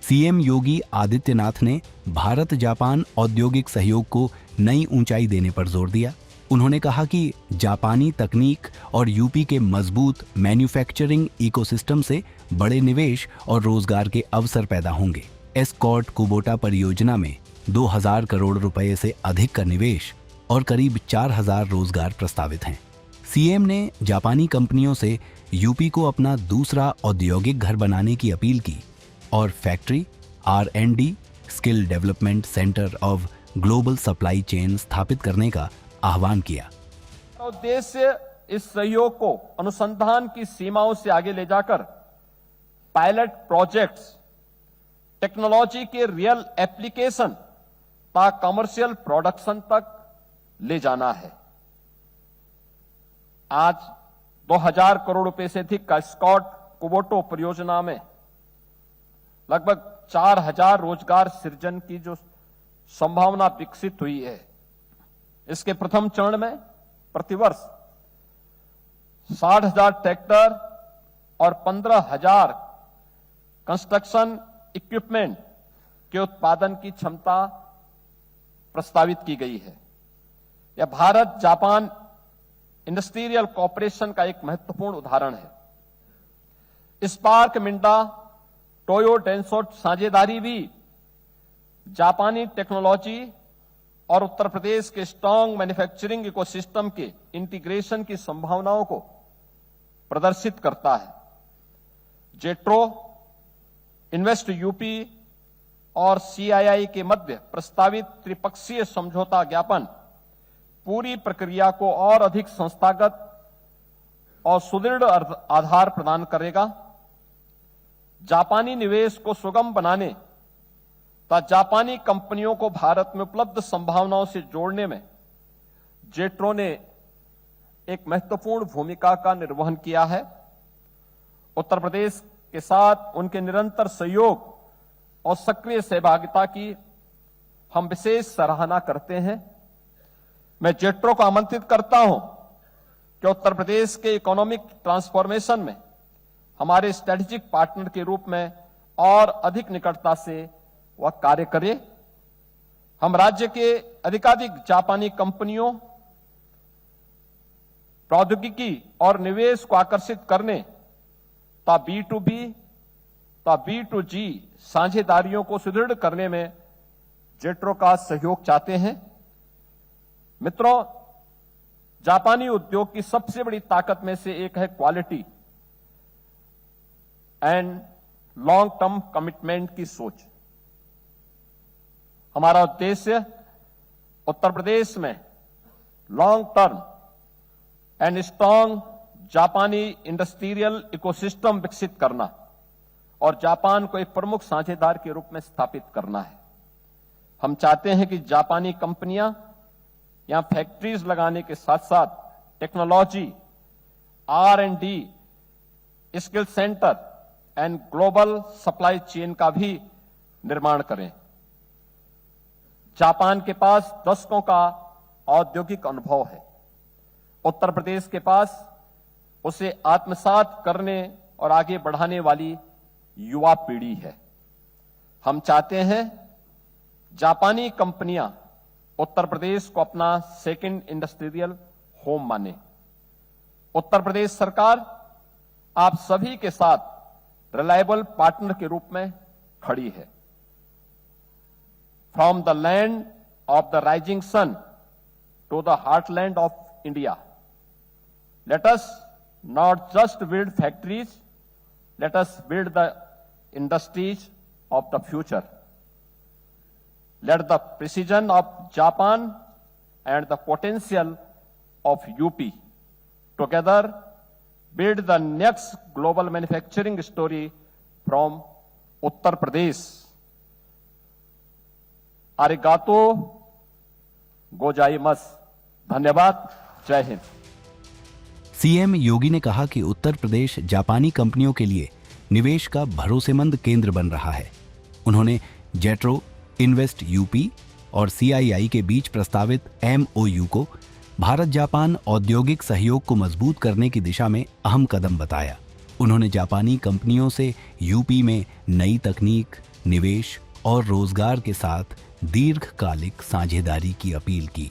CM Yogi Adityanath ने Bharat Japan औद्योगिक सहयोग को नई ऊंचाई देने पर जोर दिया। उन्होंने कहा कि जापानी तकनीक और यूपी के मजबूत मैन्युफैक्चरिंग इकोसिस्टम से बड़े निवेश और रोजगार के अवसर पैदा होंगे। एस्कॉर्ट कुबोटा परियोजना में 2000 करोड़ रुपए से अधिक का निवेश और करीब 4000 रोजगार प्रस्तावित हैं। सीएम ने जापानी कंपनियों से यूपी को अपना दूसरा औद्योगिक घर बनाने की अपील की और factory, R&D, skill development centre of global supply chain स्थापित करने का आह्वान किया। उद्देश्य इस सहयोग को अनुसंधान की सीमाओं से आगे ले जाकर पायलट प्रोजेक्ट्स, टेक्नोलॉजी के रियल एप्लीकेशन तक कमर्शियल प्रोडक्शन तक ले जाना है। आज 2000 करोड़ रुपए से अधिक का एस्कॉर्ट कुबोटा परियोजना में लगभग 4000 रोजगार सृजन की जो संभावना विकसित हुई है। इसके प्रथम चरण में प्रतिवर्ष 60,000 ट्रैक्टर और 15,000 कंस्ट्रक्शन इक्विपमेंट के उत्पादन की क्षमता प्रस्तावित की गई है। यह भारत जापान इंडस्ट्रियल कॉर्पोरेशन का एक महत्वपूर्ण उदाहरण है। स्पार्क मिंडा टोयो डेंसो साझेदारी भी जापानी टेक्नोलॉजी और उत्तर प्रदेश के स्ट्रांग मैन्युफैक्चरिंग इकोसिस्टम के इंटीग्रेशन की संभावनाओं को प्रदर्शित करता है। जेट्रो, इन्वेस्ट यूपी और सीआईआई के मध्य प्रस्तावित त्रिपक्षीय समझौता ज्ञापन पूरी प्रक्रिया को और अधिक संस्थागत और सुदृढ़ आधार प्रदान करेगा। जापानी निवेश को सुगम बनाने तथा जापानी कंपनियों को भारत में उपलब्ध संभावनाओं से जोड़ने में जेट्रो ने एक महत्वपूर्ण भूमिका का निर्वहन किया है। उत्तर प्रदेश के साथ उनके निरंतर सहयोग और सक्रिय सहभागिता की हम विशेष सराहना करते हैं। मैं जेट्रो को आमंत्रित करता हूं कि उत्तर प्रदेश के इकोनॉमिक ट्रांसफॉर्मेशन में हमारे स्ट्रेटेजिक पार्टनर के रूप में और अधिक निकटता से वह कार्य करे। हम राज्य के अधिकाधिक जापानी कंपनियों, प्रौद्योगिकी और निवेश को आकर्षित करने तथा B2B तथा B2G साझेदारियों को सुदृढ़ करने में जेट्रो का सहयोग चाहते हैं। मित्रों, जापानी उद्योग की सबसे बड़ी ताकत में से एक है quality and long term commitment की सोच। हमारा उद्देश्य उत्तर प्रदेश में लॉन्ग टर्म एंड स्ट्रांग जापानी इंडस्ट्रियल इकोसिस्टम विकसित करना और जापान को एक प्रमुख साझेदार के रूप में स्थापित करना है। हम चाहते हैं कि जापानी कंपनियां यहां फैक्ट्रीज लगाने के साथ साथ technology, R&D, skill centre and global supply chain का भी निर्माण करें। जापान के पास दशकों का औद्योगिक अनुभव है। उत्तर प्रदेश के पास उसे आत्मसात करने और आगे बढ़ाने वाली युवा पीढ़ी है। हम चाहते हैं जापानी कंपनियां उत्तर प्रदेश को अपना सेकंड इंडस्ट्रियल होम माने। उत्तर प्रदेश सरकार आप सभी के साथ रिलायबल पार्टनर के रूप में खड़ी है। From the land of the rising sun to the heartland of India, let us not just build factories, let us build the industries of the future. Let the precision of Japan and the potential of UP together build the next global manufacturing story from Uttar Pradesh. Arigato gozaimasu. धन्यवाद। जय Hind. CM योगी ने कहा कि उत्तर प्रदेश जापानी कंपनियों के लिए निवेश का भरोसेमंद केंद्र बन रहा है। उन्होंने जेट्रो, इन्वेस्ट यूपी और सीआईआई के बीच प्रस्तावित MOU को भारत जापान औद्योगिक सहयोग को मजबूत करने की दिशा में अहम कदम बताया। उन्होंने जापानी कंपनियों से यूपी में नई तकनीक, निवेश और रोजगार के साथ दीर्घकालिक साझेदारी की अपील की।